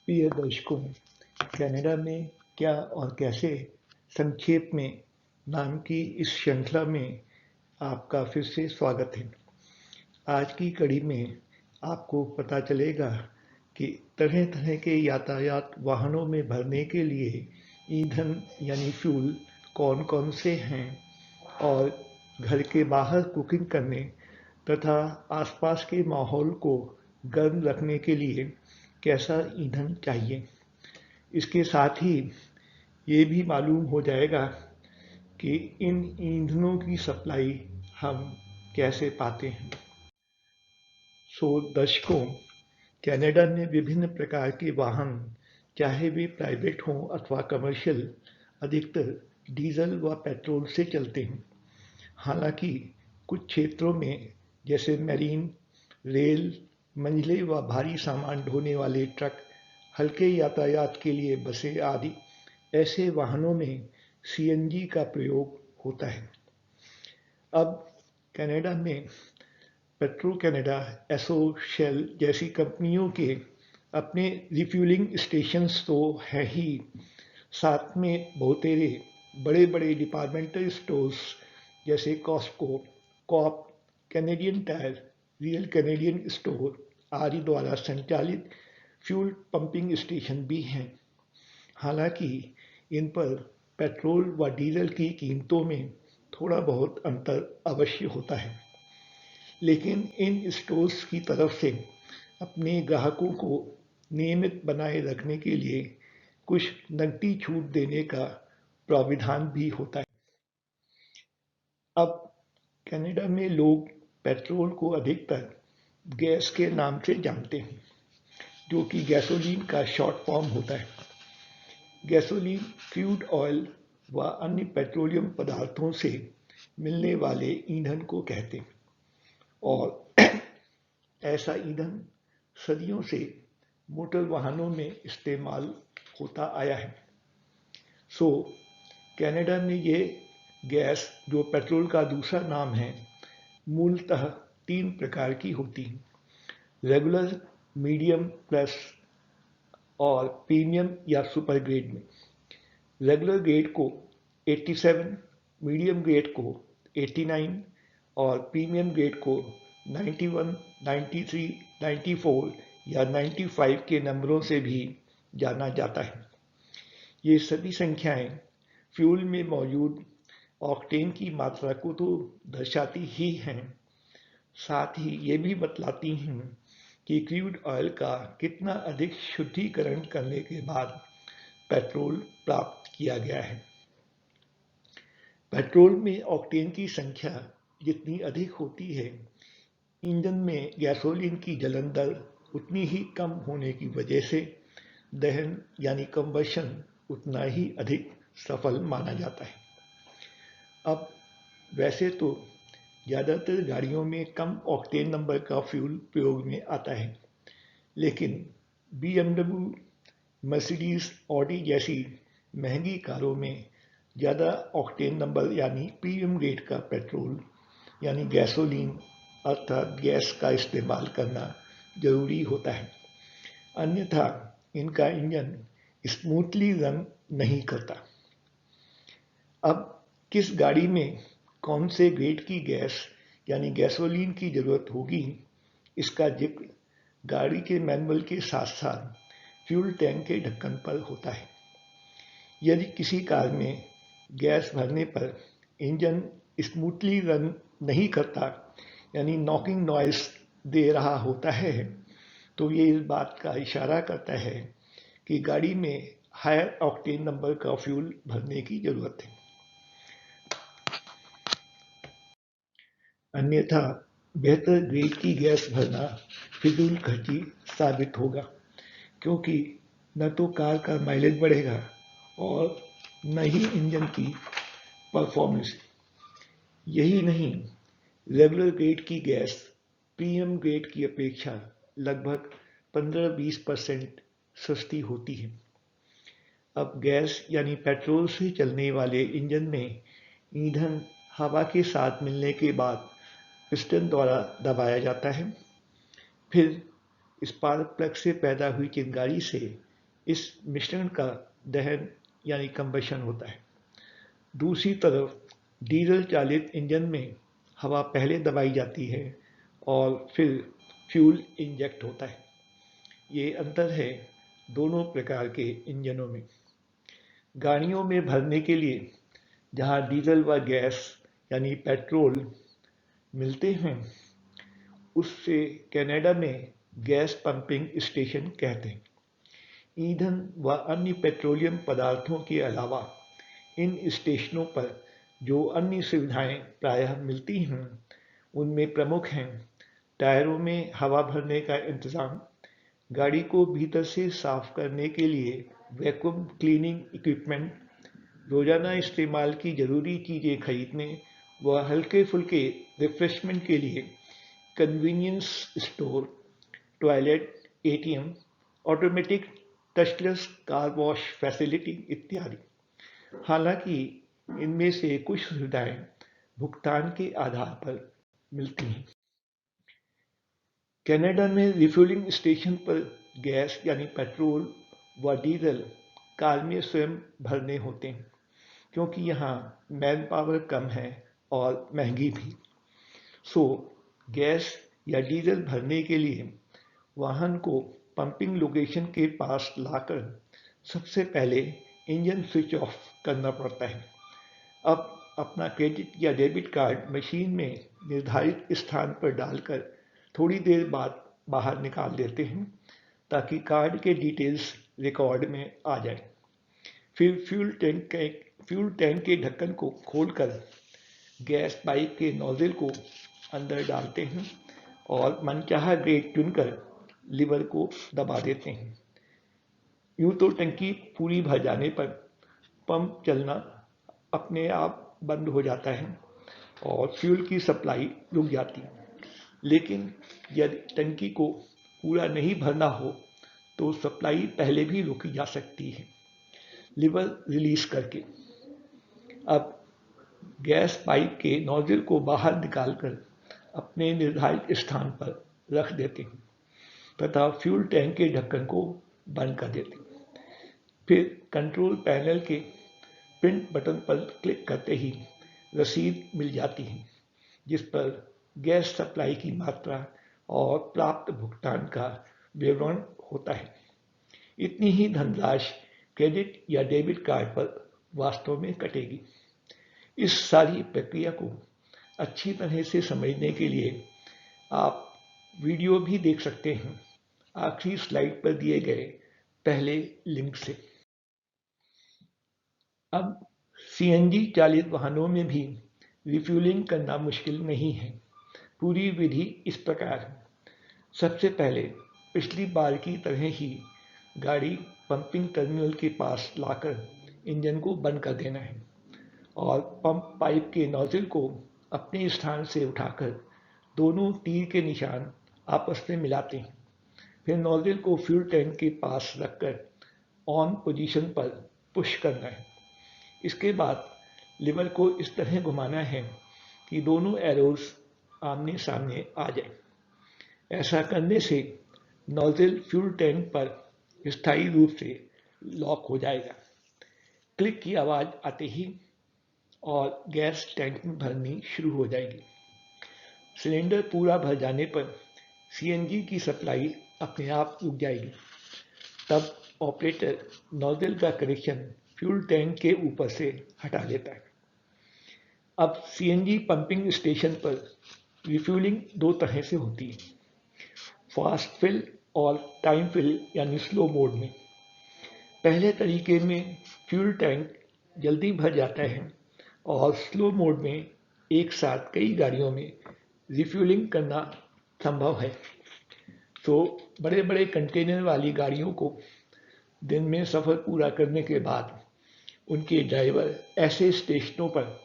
प्रिय दर्शकों, कनाडा में क्या और कैसे संक्षेप में नाम की इस श्रृंखला में आपका फिर से स्वागत है। आज की कड़ी में आपको पता चलेगा कि तरह तरह के यातायात वाहनों में भरने के लिए ईंधन यानी फ्यूल कौन कौन से हैं और घर के बाहर कुकिंग करने तथा आसपास के माहौल को गर्म रखने के लिए कैसा ईंधन चाहिए। इसके साथ ही ये भी मालूम हो जाएगा कि इन ईंधनों की सप्लाई हम कैसे पाते हैं। दर्शकों, कनाडा में विभिन्न प्रकार के वाहन, चाहे वे प्राइवेट हों अथवा कमर्शियल, अधिकतर डीजल व पेट्रोल से चलते हैं। हालांकि कुछ क्षेत्रों में जैसे मैरीन, रेल, मंझले व भारी सामान ढोने वाले ट्रक, हल्के यातायात के लिए बसें आदि ऐसे वाहनों में सीएनजी का प्रयोग होता है। अब कनाडा में पेट्रो कनाडा, एसो, शेल जैसी कंपनियों के अपने रिफ्यूलिंग स्टेशंस तो हैं ही, साथ में बहुतेरे बड़े बड़े डिपार्टमेंटल स्टोर्स जैसे Costco, Coop, Canadian Tire, Real Canadian Store आदि द्वारा संचालित फ्यूल पंपिंग स्टेशन भी हैं। हालांकि इन पर पेट्रोल व डीजल की कीमतों में थोड़ा बहुत अंतर अवश्य होता है, लेकिन इन स्टोर्स की तरफ से अपने ग्राहकों को नियमित बनाए रखने के लिए कुछ नकदी छूट देने का प्राविधान भी होता है। अब कनाडा में लोग पेट्रोल को अधिकतर गैस के नाम से जानते हैं, जो कि गैसोलीन का शॉर्ट फॉर्म होता है। गैसोलीन क्रूड ऑयल व अन्य पेट्रोलियम पदार्थों से मिलने वाले ईंधन को कहते हैं और ऐसा ईंधन सदियों से मोटर वाहनों में इस्तेमाल होता आया है। कनाडा में ये गैस, जो पेट्रोल का दूसरा नाम है, मूलतः 3 प्रकार की होती है: रेगुलर, मीडियम प्लस और प्रीमियम या सुपर ग्रेड में। रेगुलर ग्रेड को 87, मीडियम ग्रेड को 89 और प्रीमियम ग्रेड को 91, 93, 94 या 95 के नंबरों से भी जाना जाता है। ये सभी संख्याएं फ्यूल में मौजूद ऑक्टेन की मात्रा को तो दर्शाती ही हैं, साथ ही ये भी बतलाती हैं कि क्रूड ऑयल का कितना अधिक शुद्धिकरण करने के बाद पेट्रोल प्राप्त किया गया है। पेट्रोल में ऑक्टेन की संख्या जितनी अधिक होती है, इंजन में गैसोलीन की जलन दर उतनी ही कम होने की वजह से दहन यानी कंबशन उतना ही अधिक सफल माना जाता है। अब वैसे तो ज़्यादातर गाड़ियों में कम ऑक्टेन नंबर का फ्यूल प्रयोग में आता है, लेकिन BMW, मर्सिडीज, ऑडी जैसी महंगी कारों में ज़्यादा ऑक्टेन नंबर यानी प्रीमियम ग्रेड का पेट्रोल यानी गैसोलीन अर्थात गैस का इस्तेमाल करना जरूरी होता है, अन्यथा इनका इंजन स्मूथली रन नहीं करता। अब किस गाड़ी में कौन से ग्रेड की गैस यानी गैसोलीन की जरूरत होगी, इसका जिक्र गाड़ी के मैनुअल के साथ साथ फ्यूल टैंक के ढक्कन पर होता है। यदि किसी कार में गैस भरने पर इंजन स्मूथली रन नहीं करता यानी नॉकिंग नॉइस दे रहा होता है, तो ये इस बात का इशारा करता है कि गाड़ी में हायर ऑक्टेन नंबर का फ्यूल भरने की जरूरत है। अन्यथा बेहतर ग्रेड की गैस भरना फिजूल खर्ची साबित होगा, क्योंकि न तो कार का माइलेज बढ़ेगा और न ही इंजन की परफॉर्मेंस। यही नहीं, रेगुलर ग्रेड की गैस प्रीमियम ग्रेड की अपेक्षा लगभग 15-20% सस्ती होती है। अब गैस यानी पेट्रोल से चलने वाले इंजन में ईंधन हवा के साथ मिलने के बाद पिस्टन द्वारा दबाया जाता है। फिर स्पार्क प्लग से पैदा हुई चिंगारी से इस मिश्रण का दहन यानी कंबशन होता है। दूसरी तरफ डीजल चालित इंजन में हवा पहले दबाई जाती है और फिर फ्यूल इंजेक्ट होता है। ये अंतर है दोनों प्रकार के इंजनों में। गाड़ियों में भरने के लिए जहाँ डीजल व गैस यानी पेट्रोल मिलते हैं, उससे कनाडा में गैस पंपिंग स्टेशन कहते हैं। ईंधन व अन्य पेट्रोलियम पदार्थों के अलावा इन स्टेशनों पर जो अन्य सुविधाएं प्रायः मिलती हैं, उनमें प्रमुख हैं टायरों में हवा भरने का इंतज़ाम, गाड़ी को भीतर से साफ करने के लिए वैक्यूम क्लीनिंग इक्विपमेंट, रोजाना इस्तेमाल की ज़रूरी चीज़ें खरीदने व हल्के फुल्के रिफ्रेशमेंट के लिए convenience store, toilet, ATM, automatic touchless car wash facility इत्यादि। हालांकि इनमें से कुछ सुविधाएं भुगतान के आधार पर मिलती हैं। कनाडा में रिफ्यूलिंग स्टेशन पर गैस यानी पेट्रोल व डीजल कार में स्वयं भरने होते हैं, क्योंकि यहाँ मैन पावर कम है और महंगी भी। गैस या डीजल भरने के लिए वाहन को पंपिंग लोकेशन के पास लाकर सबसे पहले इंजन स्विच ऑफ करना पड़ता है। अब अपना क्रेडिट या डेबिट कार्ड मशीन में निर्धारित स्थान पर डालकर थोड़ी देर बाद बाहर निकाल देते हैं, ताकि कार्ड के डिटेल्स रिकॉर्ड में आ जाए। फिर फ्यूल टैंक के ढक्कन को खोलकर गैस पाइप के नोजल को अंदर डालते हैं और मनचाहा ग्रेड चुनकर लीवर को दबा देते हैं। यूं तो टंकी पूरी भर जाने पर पंप चलना अपने आप बंद हो जाता है और फ्यूल की सप्लाई रुक जाती है। लेकिन यदि टंकी को पूरा नहीं भरना हो तो सप्लाई पहले भी रोकी जा सकती है, लीवर रिलीज करके। अब गैस पाइप के नोजल को बाहर निकालकर अपने निर्धारित स्थान पर रख देते हैं तथा फ्यूल टैंक के ढक्कन को बंद कर देते हैं। फिर कंट्रोल पैनल के प्रिंट बटन पर क्लिक करते ही रसीद मिल जाती है, जिस पर गैस सप्लाई की मात्रा और प्राप्त भुगतान का विवरण होता है। इतनी ही धनराशि क्रेडिट या डेबिट कार्ड पर वास्तव में कटेगी। इस सारी प्रक्रिया को अच्छी तरह से समझने के लिए आप वीडियो भी देख सकते हैं आखिरी स्लाइड पर दिए गए पहले लिंक से। अब सीएनजी चालित वाहनों में भी रिफ्यूलिंग करना मुश्किल नहीं है। पूरी विधि इस प्रकार है। सबसे पहले पिछली बार की तरह ही गाड़ी पंपिंग टर्मिनल के पास लाकर इंजन को बंद कर देना है और पंप पाइप के नोजल को अपने स्थान से उठाकर दोनों तीर के निशान आपस में मिलाते हैं। फिर नोजल को फ्यूल टैंक के पास रखकर ऑन पोजीशन पर पुश करना है। इसके बाद लीवर को इस तरह घुमाना है कि दोनों एरोज आमने सामने आ जाए। ऐसा करने से नोजल फ्यूल टैंक पर स्थायी रूप से लॉक हो जाएगा। क्लिक की आवाज़ आते ही और गैस टैंक में भरनी शुरू हो जाएगी। सिलेंडर पूरा भर जाने पर सीएनजी की सप्लाई अपने आप रुक जाएगी। तब ऑपरेटर नोजल का कनेक्शन फ्यूल टैंक के ऊपर से हटा देता है। अब सीएनजी पंपिंग स्टेशन पर रिफ्यूलिंग दो तरह से होती है, फास्ट फिल और टाइम फिल यानी स्लो मोड में। पहले तरीके में फ्यूल टैंक जल्दी भर जाता है और स्लो मोड में एक साथ कई गाड़ियों में रिफ्यूलिंग करना संभव है। तो बड़े बड़े कंटेनर वाली गाड़ियों को दिन में सफ़र पूरा करने के बाद उनके ड्राइवर ऐसे स्टेशनों पर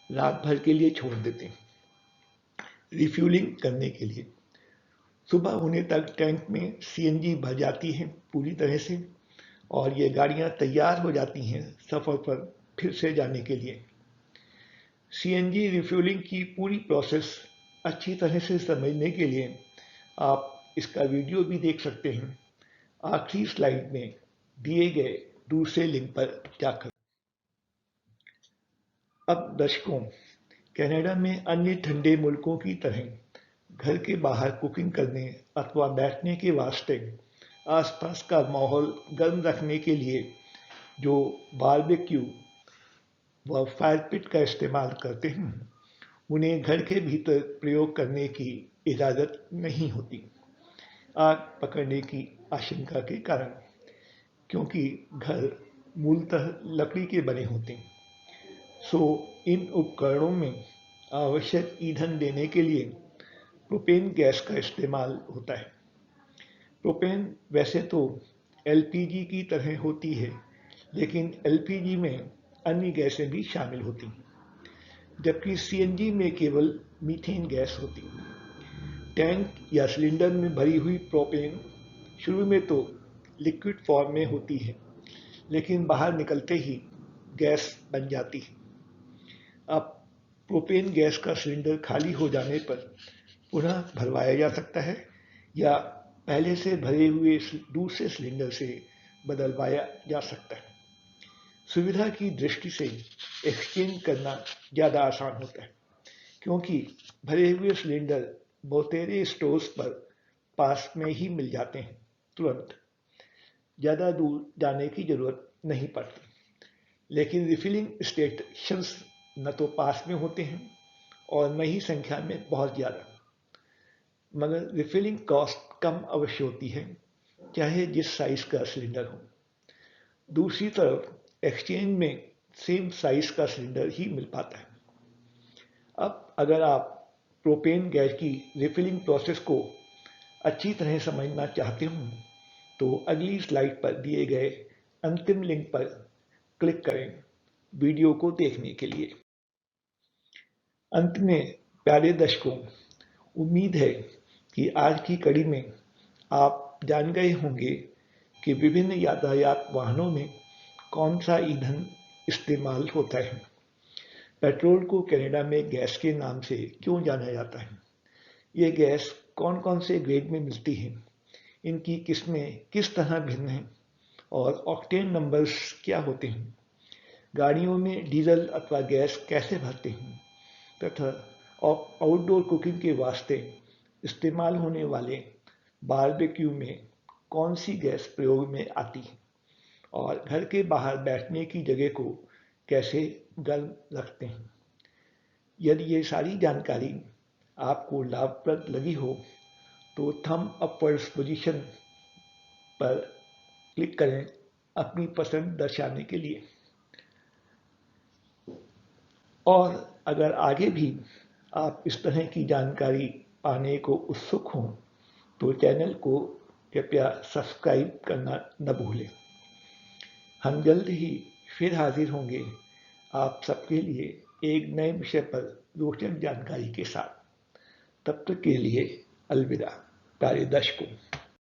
रात भर के लिए छोड़ देते हैं रिफ्यूलिंग करने के लिए। सुबह होने तक टैंक में सीएनजी भर जाती है पूरी तरह से और ये गाड़ियां तैयार हो जाती हैं सफ़र पर फिर से जाने के लिए। सीएनजी रिफ्यूलिंग की पूरी प्रोसेस अच्छी तरह से समझने के लिए आप इसका वीडियो भी देख सकते हैं आखिरी स्लाइड में दिए गए दूसरे लिंक पर जाकर। अब दर्शकों, कनाडा में अन्य ठंडे मुल्कों की तरह घर के बाहर कुकिंग करने अथवा बैठने के वास्ते आसपास का माहौल गर्म रखने के लिए जो बारबेक्यू व फायर पिट का इस्तेमाल करते हैं, उन्हें घर के भीतर प्रयोग करने की इजाज़त नहीं होती, आग पकड़ने की आशंका के कारण, क्योंकि घर मूलतः लकड़ी के बने होते हैं। सो इन उपकरणों में आवश्यक ईंधन देने के लिए प्रोपेन गैस का इस्तेमाल होता है। प्रोपेन वैसे तो एलपीजी की तरह होती है, लेकिन एलपीजी में अन्य गैसें भी शामिल होती हैं, जबकि सीएनजी में केवल मीथेन गैस होती है। टैंक या सिलेंडर में भरी हुई प्रोपेन शुरू में तो लिक्विड फॉर्म में होती है, लेकिन बाहर निकलते ही गैस बन जाती है। अब प्रोपेन गैस का सिलेंडर खाली हो जाने पर पुनः भरवाया जा सकता है या पहले से भरे हुए दूसरे सिलेंडर से बदलवाया जा सकता है। सुविधा की दृष्टि से एक्सचेंज करना ज़्यादा आसान होता है, क्योंकि भरे हुए सिलेंडर बहुतेरे स्टोर्स पर पास में ही मिल जाते हैं, तुरंत ज़्यादा दूर जाने की ज़रूरत नहीं पड़ती। लेकिन रिफिलिंग स्टेशंस न तो पास में होते हैं और न ही संख्या में बहुत ज़्यादा, मगर रिफिलिंग कॉस्ट कम अवश्य होती है, चाहे जिस साइज का सिलेंडर हो। दूसरी तरफ एक्सचेंज में सेम साइज का सिलेंडर ही मिल पाता है। अब अगर आप प्रोपेन गैस की रिफिलिंग प्रोसेस को अच्छी तरह समझना चाहते हो तो अगली स्लाइड पर दिए गए अंतिम लिंक पर क्लिक करें वीडियो को देखने के लिए। अंत में प्यारे दर्शकों, उम्मीद है कि आज की कड़ी में आप जान गए होंगे कि विभिन्न यातायात वाहनों में कौन सा ईंधन इस्तेमाल होता है, पेट्रोल को कनाडा में गैस के नाम से क्यों जाना जाता है, ये गैस कौन कौन से ग्रेड में मिलती है, इनकी किस्में किस तरह भिन्न हैं और ऑक्टेन नंबर्स क्या होते हैं, गाड़ियों में डीजल अथवा गैस कैसे भरते हैं, तथा आउटडोर कुकिंग के वास्ते इस्तेमाल होने वाले बारबेक्यू में कौन सी गैस प्रयोग में आती है और घर के बाहर बैठने की जगह को कैसे गर्म रखते हैं। यदि ये सारी जानकारी आपको लाभप्रद लगी हो तो थंब अपवर्ड्स पोजीशन पर क्लिक करें अपनी पसंद दर्शाने के लिए। और अगर आगे भी आप इस तरह की जानकारी पाने को उत्सुक हों तो चैनल को कृपया सब्सक्राइब करना न भूलें। हम जल्द ही फिर हाजिर होंगे आप सबके लिए एक नए विषय पर रोचक जानकारी के साथ। तब तक के लिए अलविदा प्यारे दर्शकों।